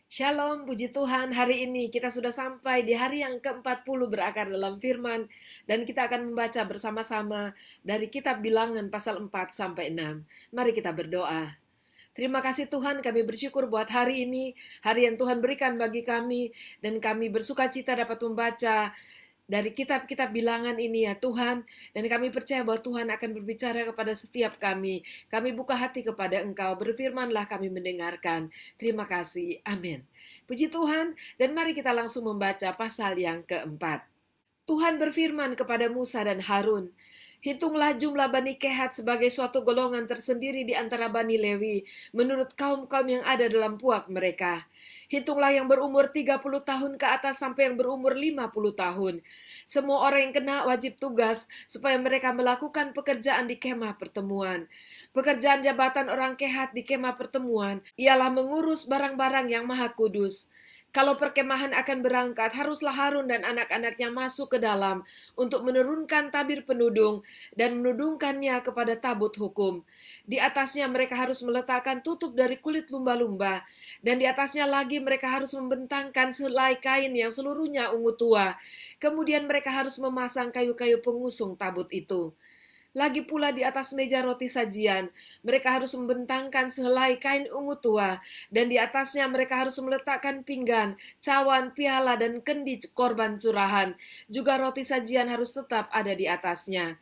Shalom, puji Tuhan. Hari ini kita sudah sampai di hari yang ke-40 berakar dalam firman, dan kita akan membaca bersama-sama dari kitab Bilangan pasal 4 sampai 6. Mari kita berdoa. Terima kasih Tuhan, kami bersyukur buat hari ini, hari yang Tuhan berikan bagi kami, dan kami bersuka cita dapat membaca dari kitab-kitab bilangan ini ya Tuhan, dan kami percaya bahwa Tuhan akan berbicara kepada setiap kami. Kami buka hati kepada Engkau, berfirmanlah kami mendengarkan. Terima kasih, amin. Puji Tuhan, dan mari kita langsung membaca pasal yang keempat. Tuhan berfirman kepada Musa dan Harun, hitunglah jumlah Bani Kehat sebagai suatu golongan tersendiri di antara Bani Lewi, menurut kaum-kaum yang ada dalam puak mereka. Hitunglah yang berumur 30 tahun ke atas sampai yang berumur 50 tahun. Semua orang yang kena wajib tugas supaya mereka melakukan pekerjaan di kemah pertemuan. Pekerjaan jabatan orang Kehat di kemah pertemuan ialah mengurus barang-barang yang maha kudus. Kalau perkemahan akan berangkat, haruslah Harun dan anak-anaknya masuk ke dalam untuk menurunkan tabir penudung dan menudungkannya kepada tabut hukum. Di atasnya mereka harus meletakkan tutup dari kulit lumba-lumba, dan di atasnya lagi mereka harus membentangkan selai kain yang seluruhnya ungu tua. Kemudian mereka harus memasang kayu-kayu pengusung tabut itu. Lagi pula di atas meja roti sajian, mereka harus membentangkan sehelai kain ungu tua, dan di atasnya mereka harus meletakkan pinggan, cawan, piala, dan kendi korban curahan. Juga roti sajian harus tetap ada di atasnya.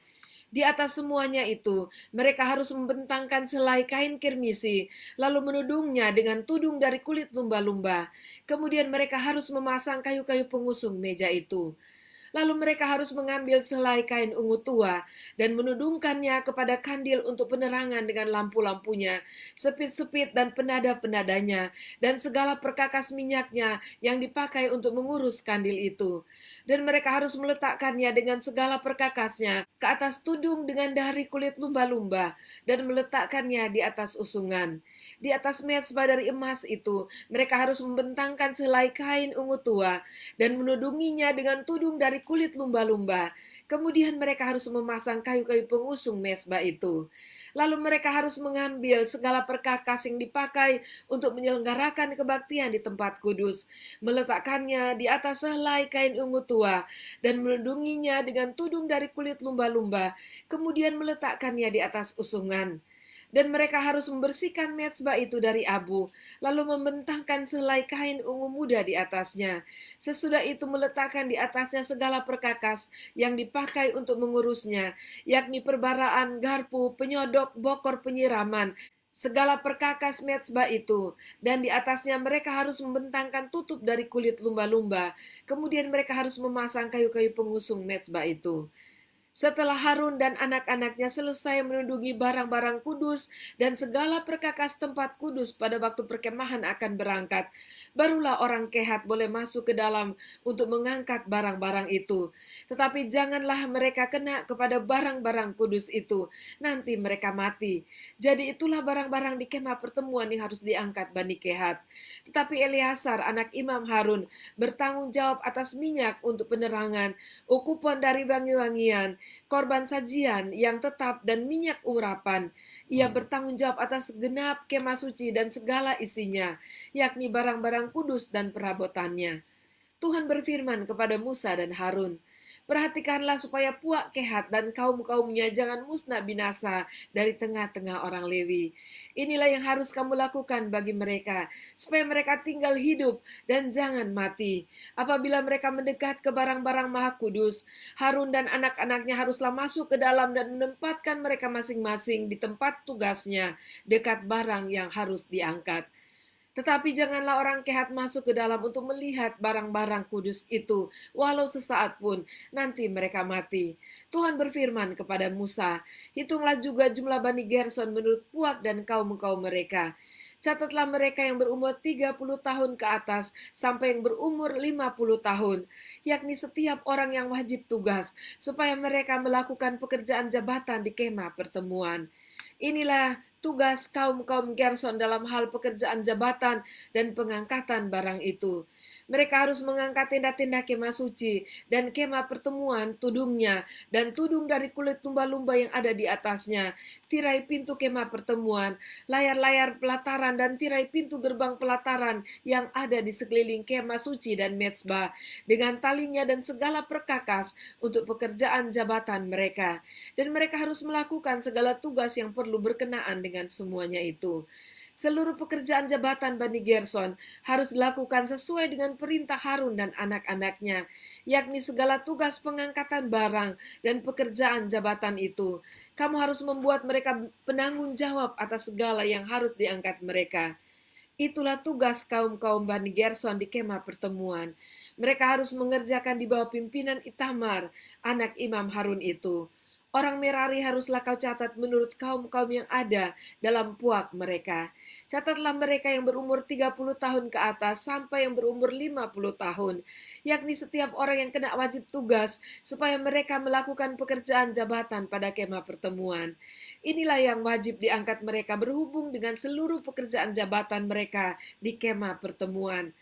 Di atas semuanya itu, mereka harus membentangkan selai kain kirmisi, lalu menudungnya dengan tudung dari kulit lumba-lumba. Kemudian mereka harus memasang kayu-kayu pengusung meja itu. Lalu mereka harus mengambil selai kain ungu tua dan menudungkannya kepada kandil untuk penerangan dengan lampu-lampunya, sepit-sepit dan penada-penadanya, dan segala perkakas minyaknya yang dipakai untuk mengurus kandil itu. Dan mereka harus meletakkannya dengan segala perkakasnya ke atas tudung dengan dari kulit lumba-lumba, dan meletakkannya di atas usungan. Di atas mezbah dari emas itu, mereka harus membentangkan selai kain ungu tua dan menudunginya dengan tudung dari kulit lumba-lumba. Kemudian mereka harus memasang kayu-kayu pengusung mezbah itu. Lalu mereka harus mengambil segala perkakas yang dipakai untuk menyelenggarakan kebaktian di tempat kudus, meletakkannya di atas sehelai kain ungu tua, dan melindunginya dengan tudung dari kulit lumba-lumba, kemudian meletakkannya di atas usungan. Dan mereka harus membersihkan mezbah itu dari abu, lalu membentangkan selai kain ungu muda di atasnya. Sesudah itu meletakkan di atasnya segala perkakas yang dipakai untuk mengurusnya, yakni perbaraan, garpu, penyodok, bokor penyiraman, segala perkakas mezbah itu, dan di atasnya mereka harus membentangkan tutup dari kulit lumba-lumba. Kemudian mereka harus memasang kayu-kayu pengusung mezbah itu. Setelah Harun dan anak-anaknya selesai menudungi barang-barang kudus dan segala perkakas tempat kudus pada waktu perkemahan akan berangkat, barulah orang Kehat boleh masuk ke dalam untuk mengangkat barang-barang itu. Tetapi janganlah mereka kena kepada barang-barang kudus itu, nanti mereka mati. Jadi itulah barang-barang di kemah pertemuan yang harus diangkat Bani Kehat. Tetapi Eleazar, anak Imam Harun, bertanggung jawab atas minyak untuk penerangan, ukupan dari wangi-wangian, korban sajian yang tetap, dan minyak urapan. Ia bertanggung jawab atas genap kemah suci dan segala isinya, yakni barang-barang kudus dan perabotannya. Tuhan berfirman kepada Musa dan Harun, perhatikanlah supaya puak Kehat dan kaum-kaumnya jangan musnah binasa dari tengah-tengah orang Lewi. Inilah yang harus kamu lakukan bagi mereka, supaya mereka tinggal hidup dan jangan mati. Apabila mereka mendekat ke barang-barang maha kudus, Harun dan anak-anaknya haruslah masuk ke dalam dan menempatkan mereka masing-masing di tempat tugasnya, dekat barang yang harus diangkat. Tetapi janganlah orang Kehat masuk ke dalam untuk melihat barang-barang kudus itu, walau sesaat pun, nanti mereka mati. Tuhan berfirman kepada Musa, hitunglah juga jumlah Bani Gerson menurut puak dan kaum-kaum mereka. Catatlah mereka yang berumur 30 tahun ke atas sampai yang berumur 50 tahun, yakni setiap orang yang wajib tugas, supaya mereka melakukan pekerjaan jabatan di kemah pertemuan. Inilah tugas kaum-kaum Gerson dalam hal pekerjaan jabatan dan pengangkatan barang itu. Mereka harus mengangkat tenda-tenda kemah suci dan kemah pertemuan, tudungnya, dan tudung dari kulit lumba-lumba yang ada di atasnya, tirai pintu kemah pertemuan, layar-layar pelataran, dan tirai pintu gerbang pelataran yang ada di sekeliling kemah suci dan mezbah, dengan talinya dan segala perkakas untuk pekerjaan jabatan mereka. Dan mereka harus melakukan segala tugas yang perlu berkenaan dengan semuanya itu. Seluruh pekerjaan jabatan Bani Gerson harus dilakukan sesuai dengan perintah Harun dan anak-anaknya, yakni segala tugas pengangkatan barang dan pekerjaan jabatan itu. Kamu harus membuat mereka penanggung jawab atas segala yang harus diangkat mereka. Itulah tugas kaum-kaum Bani Gerson di kemah pertemuan. Mereka harus mengerjakan di bawah pimpinan Itamar, anak Imam Harun itu. Orang Merari haruslah kau catat menurut kaum-kaum yang ada dalam puak mereka. Catatlah mereka yang berumur 30 tahun ke atas sampai yang berumur 50 tahun, yakni setiap orang yang kena wajib tugas supaya mereka melakukan pekerjaan jabatan pada kemah pertemuan. Inilah yang wajib diangkat mereka berhubung dengan seluruh pekerjaan jabatan mereka di kemah pertemuan.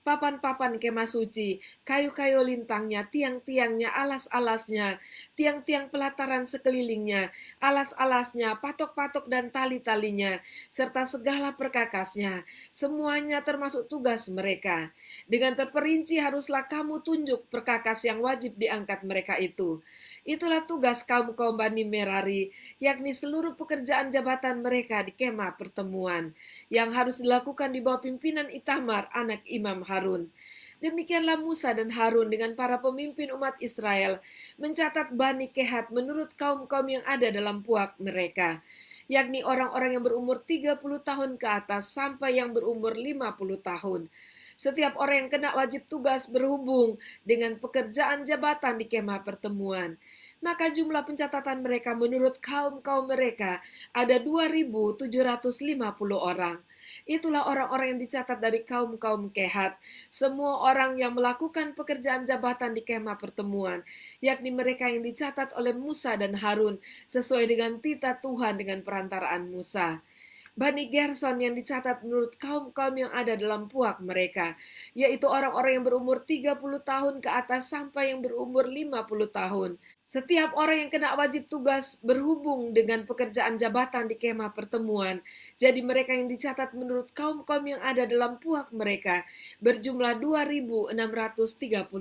Papan-papan kemah suci, kayu-kayu lintangnya, tiang-tiangnya, alas-alasnya, tiang-tiang pelataran sekelilingnya, alas-alasnya, patok-patok dan tali-talinya, serta segala perkakasnya, semuanya termasuk tugas mereka. Dengan terperinci haruslah kamu tunjuk perkakas yang wajib diangkat mereka itu. Itulah tugas kaum-kaum Bani Merari, yakni seluruh pekerjaan jabatan mereka di kemah pertemuan, yang harus dilakukan di bawah pimpinan Itamar, anak Imam Harun. Demikianlah Musa dan Harun dengan para pemimpin umat Israel mencatat Bani Kehat menurut kaum-kaum yang ada dalam puak mereka, yakni orang-orang yang berumur 30 tahun ke atas sampai yang berumur 50 tahun. Setiap orang yang kena wajib tugas berhubung dengan pekerjaan jabatan di kemah pertemuan. Maka jumlah pencatatan mereka menurut kaum-kaum mereka ada 2.750 orang. Itulah orang-orang yang dicatat dari kaum-kaum Kehat, semua orang yang melakukan pekerjaan jabatan di kemah pertemuan, yakni mereka yang dicatat oleh Musa dan Harun sesuai dengan titah Tuhan dengan perantaraan Musa. Bani Gerson yang dicatat menurut kaum-kaum yang ada dalam puak mereka, yaitu orang-orang yang berumur 30 tahun ke atas sampai yang berumur 50 tahun. Setiap orang yang kena wajib tugas berhubung dengan pekerjaan jabatan di kemah pertemuan, jadi mereka yang dicatat menurut kaum-kaum yang ada dalam puak mereka, berjumlah 2.630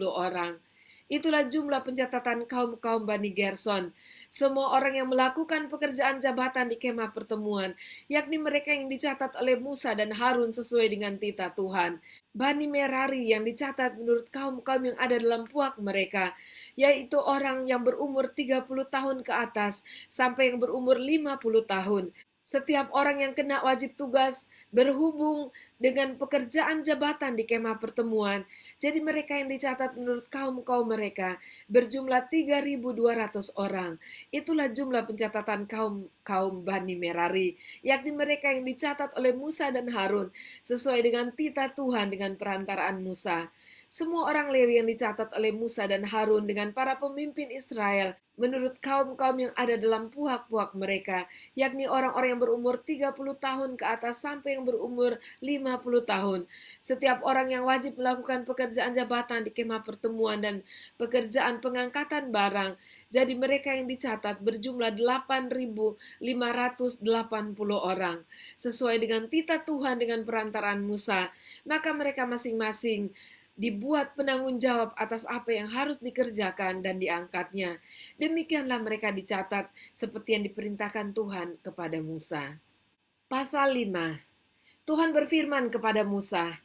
orang. Itulah jumlah pencatatan kaum-kaum Bani Gerson. Semua orang yang melakukan pekerjaan jabatan di kemah pertemuan, yakni mereka yang dicatat oleh Musa dan Harun sesuai dengan titah Tuhan. Bani Merari yang dicatat menurut kaum-kaum yang ada dalam puak mereka, yaitu orang yang berumur 30 tahun ke atas sampai yang berumur 50 tahun. Setiap orang yang kena wajib tugas berhubung dengan pekerjaan jabatan di kemah pertemuan, jadi mereka yang dicatat menurut kaum-kaum mereka berjumlah 3.200 orang. Itulah jumlah pencatatan kaum Bani Merari, yakni mereka yang dicatat oleh Musa dan Harun sesuai dengan titah Tuhan dengan perantaraan Musa. Semua orang Lewi yang dicatat oleh Musa dan Harun dengan para pemimpin Israel menurut kaum-kaum yang ada dalam puak-puak mereka, yakni orang-orang yang berumur 30 tahun ke atas sampai yang berumur 50 tahun. Setiap orang yang wajib melakukan pekerjaan jabatan di kemah pertemuan dan pekerjaan pengangkatan barang. Jadi mereka yang dicatat berjumlah 8.580 orang. Sesuai dengan titah Tuhan dengan perantaraan Musa, maka mereka masing-masing dibuat penanggung jawab atas apa yang harus dikerjakan dan diangkatnya. Demikianlah mereka dicatat seperti yang diperintahkan Tuhan kepada Musa. Pasal 5. Tuhan berfirman kepada Musa,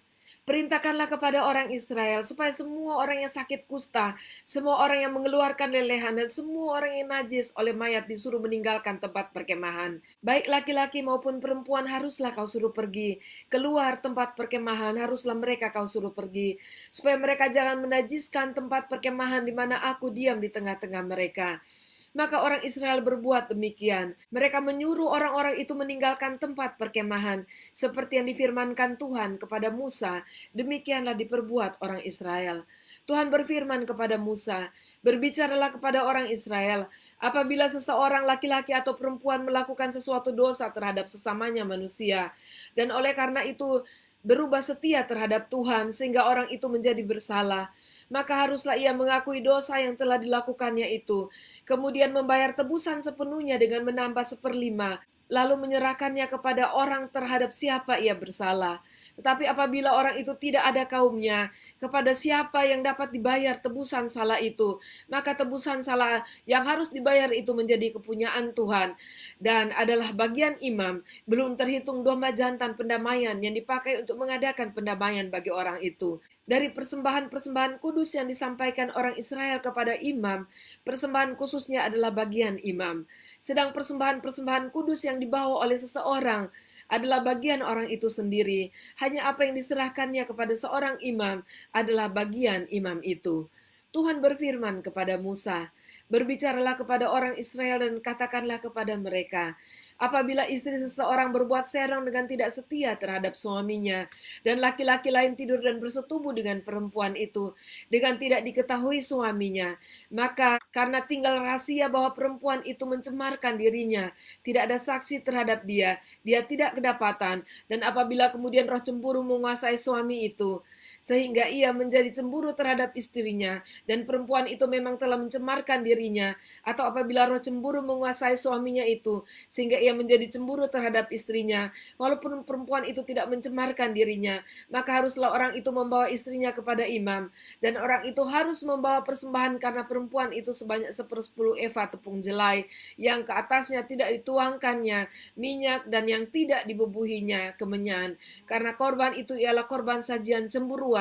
perintahkanlah kepada orang Israel supaya semua orang yang sakit kusta, semua orang yang mengeluarkan lelehan, dan semua orang yang najis oleh mayat disuruh meninggalkan tempat perkemahan. Baik laki-laki maupun perempuan haruslah kau suruh pergi. Keluar tempat perkemahan haruslah mereka kau suruh pergi, supaya mereka jangan menajiskan tempat perkemahan di mana aku diam di tengah-tengah mereka. Maka orang Israel berbuat demikian. Mereka menyuruh orang-orang itu meninggalkan tempat perkemahan, seperti yang difirmankan Tuhan kepada Musa. Demikianlah diperbuat orang Israel. Tuhan berfirman kepada Musa, berbicaralah kepada orang Israel, apabila seseorang laki-laki atau perempuan melakukan sesuatu dosa terhadap sesamanya manusia, dan oleh karena itu berubah setia terhadap Tuhan sehingga orang itu menjadi bersalah, maka haruslah ia mengakui dosa yang telah dilakukannya itu, kemudian membayar tebusan sepenuhnya dengan menambah seperlima, lalu menyerahkannya kepada orang terhadap siapa ia bersalah. Tetapi apabila orang itu tidak ada kaumnya, kepada siapa yang dapat dibayar tebusan salah itu, maka tebusan salah yang harus dibayar itu menjadi kepunyaan Tuhan dan adalah bagian imam, belum terhitung domba jantan pendamaian yang dipakai untuk mengadakan pendamaian bagi orang itu. Dari persembahan-persembahan kudus yang disampaikan orang Israel kepada imam, persembahan khususnya adalah bagian imam. Sedang persembahan-persembahan kudus yang dibawa oleh seseorang adalah bagian orang itu sendiri. Hanya apa yang diserahkannya kepada seorang imam adalah bagian imam itu. Tuhan berfirman kepada Musa, "Berbicaralah kepada orang Israel dan katakanlah kepada mereka, apabila istri seseorang berbuat serong dengan tidak setia terhadap suaminya, dan laki-laki lain tidur dan bersetubuh dengan perempuan itu, dengan tidak diketahui suaminya, maka karena tinggal rahasia bahwa perempuan itu mencemarkan dirinya, tidak ada saksi terhadap dia, dia tidak kedapatan, dan apabila kemudian roh cemburu menguasai suami itu, sehingga ia menjadi cemburu terhadap istrinya, dan perempuan itu memang telah mencemarkan dirinya, atau apabila roh cemburu menguasai suaminya itu, sehingga ia menjadi cemburu terhadap istrinya, walaupun perempuan itu tidak mencemarkan dirinya, maka haruslah orang itu membawa istrinya kepada imam, dan orang itu harus membawa persembahan karena perempuan itu sebanyak 1/10 eva tepung jelai, yang ke atasnya tidak dituangkannya minyak dan yang tidak dibubuhinya kemenyan, karena korban itu ialah korban sajian cemburu,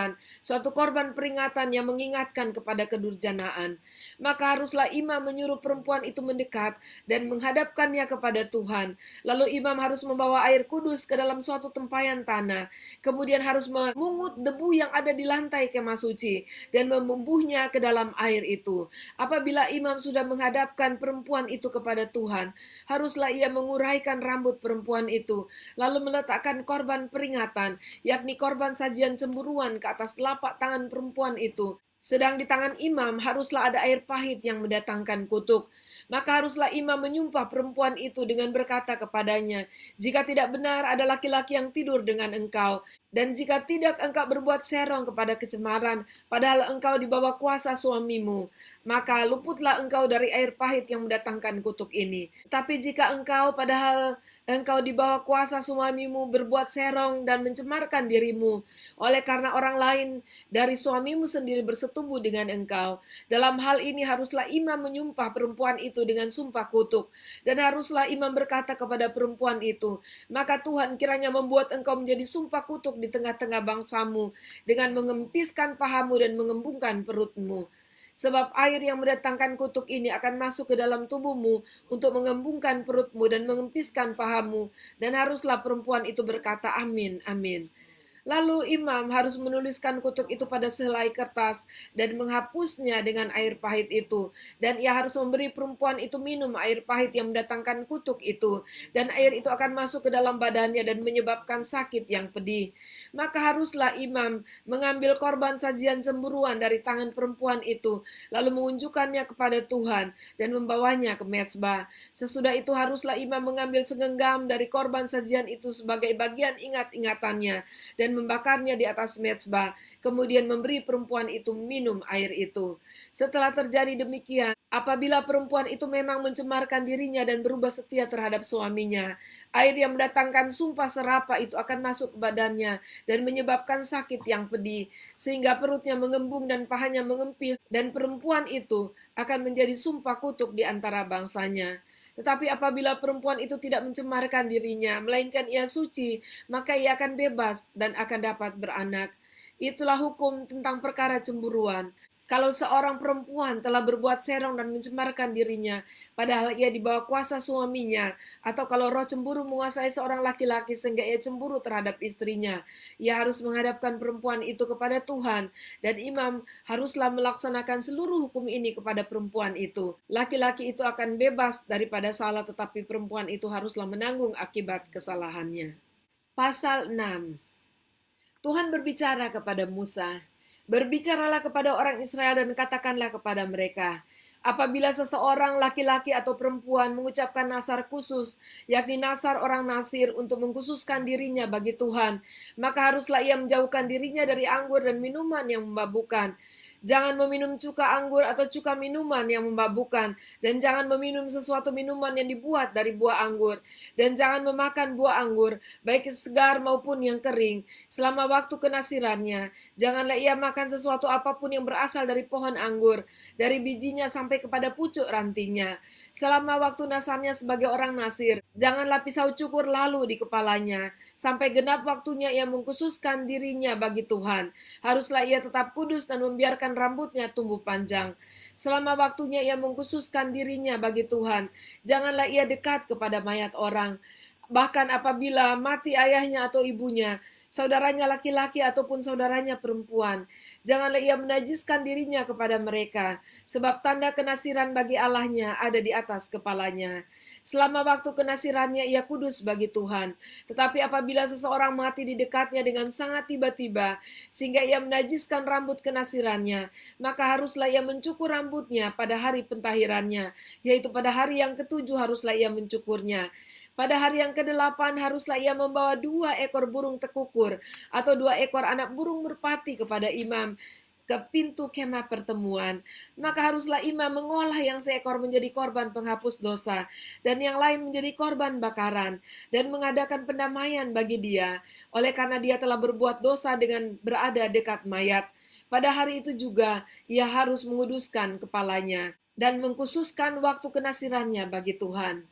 suatu korban peringatan yang mengingatkan kepada kedurjanaan. Maka haruslah imam menyuruh perempuan itu mendekat dan menghadapkannya kepada Tuhan. Lalu imam harus membawa air kudus ke dalam suatu tempayan tanah. Kemudian harus memungut debu yang ada di lantai kemah suci dan membubuhnya ke dalam air itu. Apabila imam sudah menghadapkan perempuan itu kepada Tuhan, haruslah ia menguraikan rambut perempuan itu, lalu meletakkan korban peringatan, yakni korban sajian cemburuan ke atas telapak tangan perempuan itu. Sedang di tangan imam haruslah ada air pahit yang mendatangkan kutuk. Maka haruslah imam menyumpah perempuan itu dengan berkata kepadanya, "Jika tidak benar ada laki-laki yang tidur dengan engkau, dan jika tidak engkau berbuat serong kepada kecemaran, padahal engkau di bawah kuasa suamimu, maka luputlah engkau dari air pahit yang mendatangkan kutuk ini. Tapi jika engkau padahal engkau di bawah kuasa suamimu berbuat serong dan mencemarkan dirimu, oleh karena orang lain dari suamimu sendiri bersetubuh dengan engkau, dalam hal ini haruslah imam menyumpah perempuan itu dengan sumpah kutuk, dan haruslah imam berkata kepada perempuan itu, maka Tuhan kiranya membuat engkau menjadi sumpah kutuk di tengah-tengah bangsamu, dengan mengempiskan pahamu dan mengembungkan perutmu. Sebab air yang mendatangkan kutuk ini akan masuk ke dalam tubuhmu untuk mengembungkan perutmu dan mengempiskan pahamu, dan haruslah perempuan itu berkata, amin, amin. Lalu imam harus menuliskan kutuk itu pada sehelai kertas dan menghapusnya dengan air pahit itu. Dan ia harus memberi perempuan itu minum air pahit yang mendatangkan kutuk itu. Dan air itu akan masuk ke dalam badannya dan menyebabkan sakit yang pedih. Maka haruslah imam mengambil korban sajian cemburuan dari tangan perempuan itu, lalu menunjukkannya kepada Tuhan dan membawanya ke mezbah. Sesudah itu haruslah imam mengambil segenggam dari korban sajian itu sebagai bagian ingat-ingatannya dan membakarnya di atas mezbah, kemudian memberi perempuan itu minum air itu. Setelah terjadi demikian, apabila perempuan itu memang mencemarkan dirinya dan berubah setia terhadap suaminya, air yang mendatangkan sumpah serapa itu akan masuk ke badannya dan menyebabkan sakit yang pedih, sehingga perutnya mengembung dan pahanya mengempis, dan perempuan itu akan menjadi sumpah kutuk di antara bangsanya. Tetapi apabila perempuan itu tidak mencemarkan dirinya, melainkan ia suci, maka ia akan bebas dan akan dapat beranak. Itulah hukum tentang perkara cemburuan. Kalau seorang perempuan telah berbuat serong dan mencemarkan dirinya, padahal ia di bawah kuasa suaminya, atau kalau roh cemburu menguasai seorang laki-laki sehingga ia cemburu terhadap istrinya, ia harus menghadapkan perempuan itu kepada Tuhan, dan imam haruslah melaksanakan seluruh hukum ini kepada perempuan itu. Laki-laki itu akan bebas daripada salah, tetapi perempuan itu haruslah menanggung akibat kesalahannya. Pasal 6. Tuhan berbicara kepada Musa, Berbicaralah kepada orang Israel dan katakanlah kepada mereka, apabila seseorang laki-laki atau perempuan mengucapkan nasar khusus, yakni nasar orang Nasir untuk mengkhususkan dirinya bagi Tuhan, maka haruslah ia menjauhkan dirinya dari anggur dan minuman yang memabukkan. Jangan meminum cuka anggur atau cuka minuman yang memabukkan, dan jangan meminum sesuatu minuman yang dibuat dari buah anggur, dan jangan memakan buah anggur, baik segar maupun yang kering, selama waktu kenasirannya. Janganlah ia makan sesuatu apapun yang berasal dari pohon anggur, dari bijinya sampai kepada pucuk rantingnya. Selama waktu nasarnya sebagai orang Nasir, janganlah pisau cukur lalu di kepalanya, sampai genap waktunya ia mengkhususkan dirinya bagi Tuhan. Haruslah ia tetap kudus dan membiarkan rambutnya tumbuh panjang. Selama waktunya ia mengkhususkan dirinya bagi Tuhan, janganlah ia dekat kepada mayat orang. Bahkan apabila mati ayahnya atau ibunya, saudaranya laki-laki ataupun saudaranya perempuan, janganlah ia menajiskan dirinya kepada mereka, sebab tanda kenasiran bagi Allahnya ada di atas kepalanya. Selama waktu kenasirannya ia kudus bagi Tuhan. Tetapi apabila seseorang mati di dekatnya dengan sangat tiba-tiba, sehingga ia menajiskan rambut kenasirannya, maka haruslah ia mencukur rambutnya pada hari pentahirannya, yaitu pada hari yang ketujuh haruslah ia mencukurnya. Pada hari yang ke-8 haruslah ia membawa 2 ekor burung tekukur atau 2 ekor anak burung merpati kepada imam ke pintu kemah pertemuan. Maka haruslah imam mengolah yang seekor menjadi korban penghapus dosa dan yang lain menjadi korban bakaran dan mengadakan pendamaian bagi dia, oleh karena dia telah berbuat dosa dengan berada dekat mayat. Pada hari itu juga ia harus menguduskan kepalanya dan mengkhususkan waktu kenasirannya bagi Tuhan.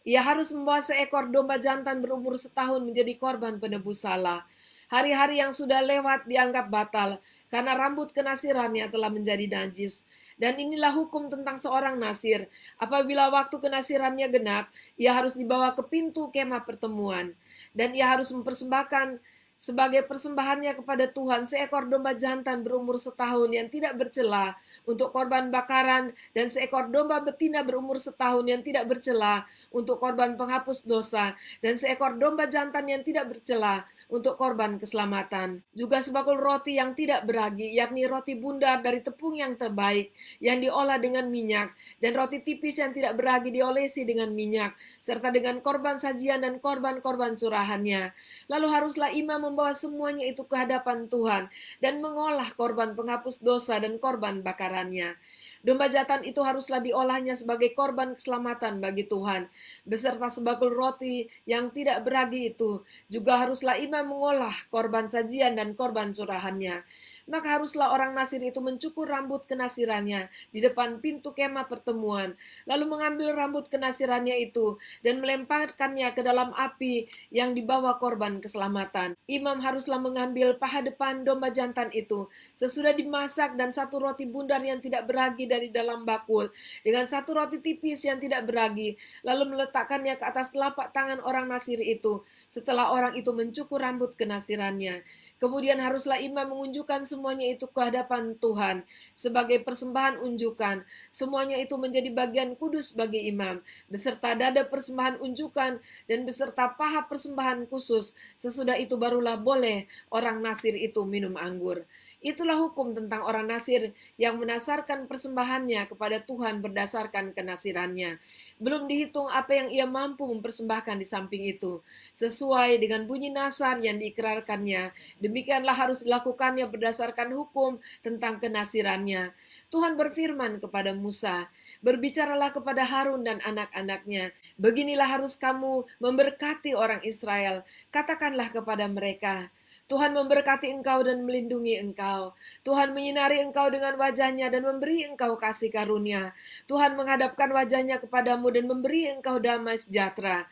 Ia harus membawa seekor domba jantan berumur setahun menjadi korban penebus salah. Hari-hari yang sudah lewat dianggap batal, karena rambut kenasirannya telah menjadi najis. Dan inilah hukum tentang seorang nasir. Apabila waktu kenasirannya genap, ia harus dibawa ke pintu kemah pertemuan. Dan ia harus mempersembahkan sebagai persembahannya kepada Tuhan seekor domba jantan berumur setahun yang tidak bercela untuk korban bakaran, dan seekor domba betina berumur setahun yang tidak bercela untuk korban penghapus dosa, dan seekor domba jantan yang tidak bercela untuk korban keselamatan. Juga sebakul roti yang tidak beragi, yakni roti bundar dari tepung yang terbaik, yang diolah dengan minyak, dan roti tipis yang tidak beragi diolesi dengan minyak, serta dengan korban sajian dan korban-korban curahannya. Lalu haruslah imam membawa semuanya itu ke hadapan Tuhan dan mengolah korban penghapus dosa dan korban bakarannya. Domba jantan itu haruslah diolahnya sebagai korban keselamatan bagi Tuhan, beserta sebakul roti yang tidak beragi itu. Juga haruslah imam mengolah korban sajian dan korban curahannya. Maka haruslah orang Nasir itu mencukur rambut kenasirannya di depan pintu kemah pertemuan, lalu mengambil rambut kenasirannya itu dan melemparkannya ke dalam api yang dibawa korban keselamatan. Imam haruslah mengambil paha depan domba jantan itu, sesudah dimasak, dan 1 roti bundar yang tidak beragi dari dalam bakul, dengan 1 roti tipis yang tidak beragi, lalu meletakkannya ke atas telapak tangan orang Nasir itu, setelah orang itu mencukur rambut kenasirannya. Kemudian haruslah imam mengunjukkan semuanya itu ke hadapan Tuhan sebagai persembahan unjukan. Semuanya itu menjadi bagian kudus bagi imam, beserta dada persembahan unjukan dan beserta paha persembahan khusus. Sesudah itu barulah boleh orang Nasir itu minum anggur. Itulah hukum tentang orang Nasir yang menasarkan persembahannya kepada Tuhan berdasarkan kenasirannya. Belum dihitung apa yang ia mampu mempersembahkan di samping itu, sesuai dengan bunyi nasar yang diikrarkannya. Demikianlah harus dilakukannya berdasarkan hukum tentang kenasirannya. Tuhan berfirman kepada Musa, "Berbicaralah kepada Harun dan anak-anaknya, beginilah harus kamu memberkati orang Israel. Katakanlah kepada mereka, Tuhan memberkati engkau dan melindungi engkau. Tuhan menyinari engkau dengan wajahnya dan memberi engkau kasih karunia. Tuhan menghadapkan wajahnya kepadamu dan memberi engkau damai sejahtera."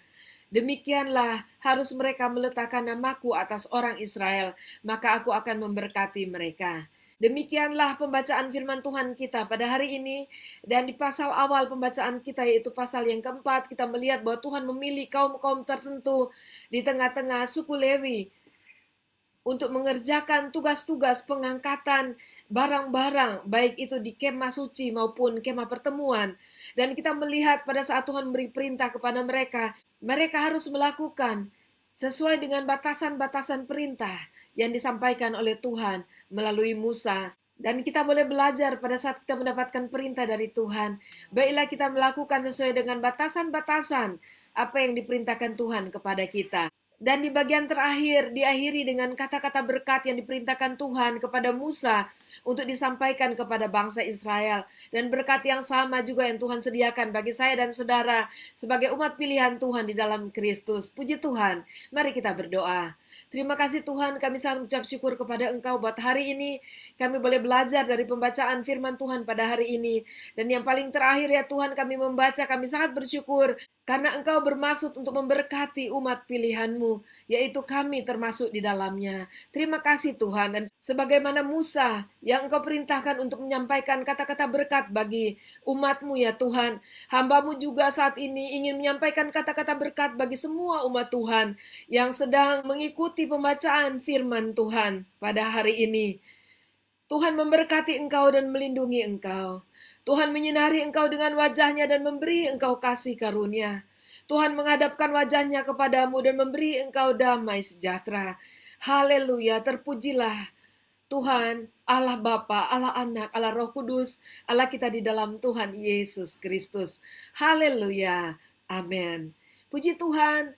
Demikianlah harus mereka meletakkan namaku atas orang Israel, maka aku akan memberkati mereka. Demikianlah pembacaan firman Tuhan kita pada hari ini. Dan di pasal awal pembacaan kita, yaitu pasal yang keempat, kita melihat bahwa Tuhan memilih kaum-kaum tertentu di tengah-tengah suku Lewi untuk mengerjakan tugas-tugas pengangkatan barang-barang, baik itu di kemah suci maupun kemah pertemuan. Dan kita melihat pada saat Tuhan memberi perintah kepada mereka, mereka harus melakukan sesuai dengan batasan-batasan perintah yang disampaikan oleh Tuhan melalui Musa. Dan kita boleh belajar pada saat kita mendapatkan perintah dari Tuhan. Baiklah kita melakukan sesuai dengan batasan-batasan apa yang diperintahkan Tuhan kepada kita. Dan di bagian terakhir diakhiri dengan kata-kata berkat yang diperintahkan Tuhan kepada Musa untuk disampaikan kepada bangsa Israel. Dan berkat yang sama juga yang Tuhan sediakan bagi saya dan saudara sebagai umat pilihan Tuhan di dalam Kristus. Puji Tuhan. Mari kita berdoa. Terima kasih Tuhan, kami sangat mengucap syukur kepada Engkau buat hari ini. Kami boleh belajar dari pembacaan firman Tuhan pada hari ini. Dan yang paling terakhir ya Tuhan, kami membaca, kami sangat bersyukur karena Engkau bermaksud untuk memberkati umat pilihan-Mu, yaitu kami termasuk di dalamnya. Terima kasih Tuhan, dan sebagaimana Musa yang Engkau perintahkan untuk menyampaikan kata-kata berkat bagi umat-Mu ya Tuhan, hamba-Mu juga saat ini ingin menyampaikan kata-kata berkat bagi semua umat Tuhan yang sedang mengikuti pembacaan firman Tuhan pada hari ini. Tuhan memberkati engkau dan melindungi engkau. Tuhan menyinari engkau dengan wajahnya dan memberi engkau kasih karunia. Tuhan menghadapkan wajahnya kepadamu dan memberi engkau damai sejahtera. Haleluya, terpujilah Tuhan, Allah Bapa, Allah Anak, Allah Roh Kudus, Allah kita di dalam Tuhan Yesus Kristus. Haleluya, amin. Puji Tuhan,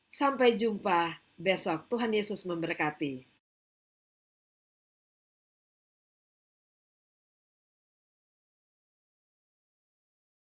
sampai jumpa besok. Tuhan Yesus memberkati.